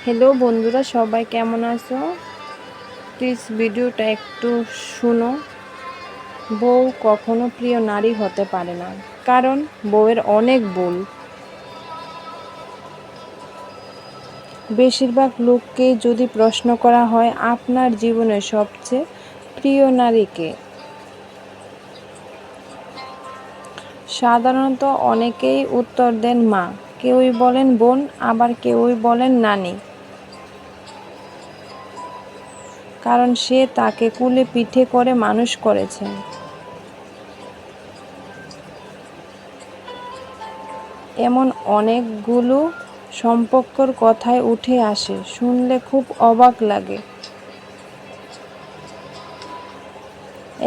Hello বন্ধুরা, সবাই কেমন আছো? প্লিজ ভিডিওটা একটু শুনো। বউ কখনো প্রিয় নারী হতে পারে না, কারণ বউয়ের অনেক ভুল। বেশিরভাগ লোককেই যদি প্রশ্ন করা হয় আপনার জীবনের সবচেয়ে প্রিয় নারী কে, সাধারণত অনেকেই উত্তর দেন মা, কেউই বলেন বোন, আবার কেউই বলেন নানি। কারণ সে তাকে কুলে পিঠে করে মানুষ করেছেন। এমন অনেকগুলো সম্পর্কের কথাই উঠে আসে, শুনলে খুব অবাক লাগে।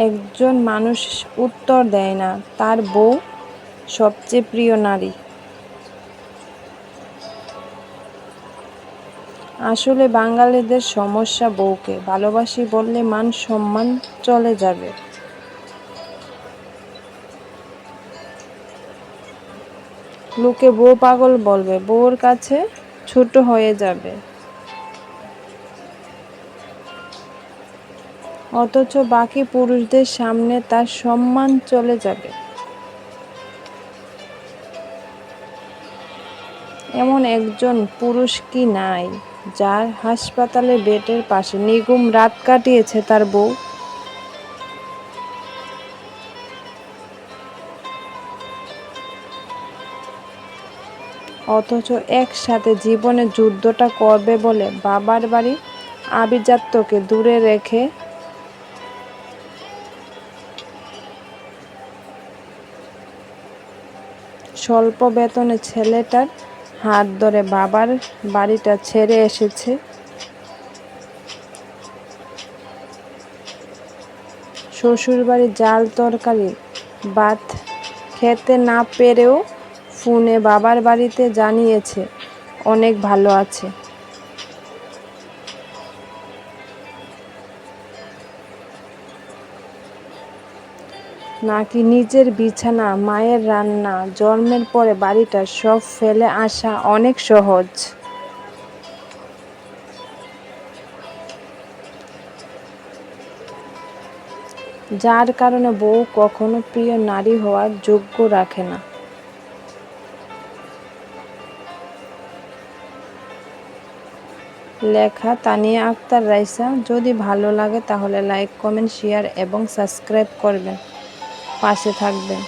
একজন মানুষ উত্তর দেয় না তার বউ সবচেয়ে প্রিয় নারী। আসলে বাঙালিদের সমস্যা বউকে ভালোবাসি বললে মান সম্মান চলে যাবে। লোকে বউ পাগল বলবে, বউর কাছে ছোট হয়ে যাবে। অথচ বাকি পুরুষদের সামনে তার সম্মান চলে যাবে। এমন একজন পুরুষ কি নাই যার হাসপাতালে বেডের পাশে নির্ঘুম রাত কাটিয়েছে তার বউ? অথচ একসাথে জীবনের যুদ্ধটা করবে বলে বাবার বাড়ি আভিজাত্যকে দূরে রেখে স্বল্প বেতনে ছেলেটার হাত ধরে বাবার বাড়িটা ছেড়ে এসেছে। শ্বশুরবাড়ির জাল তরকারি ভাত খেতে না পেরেও ফোনে বাবার বাড়িতে জানিয়েছে অনেক ভালো আছে। নাকি নিজের বিছানা, মায়ের রান্না, জন্মের পরে বাড়িটা সব ফেলে আসা অনেক সহজ। যার কারণে বউ কখনো প্রিয় নারী হওয়ার যোগ্য রাখে না। লেখা তানিয়া আক্তার রাইসা। যদি ভালো লাগে তাহলে লাইক, কমেন্ট, শেয়ার এবং সাবস্ক্রাইব করবেন, পাশে থাকবেন।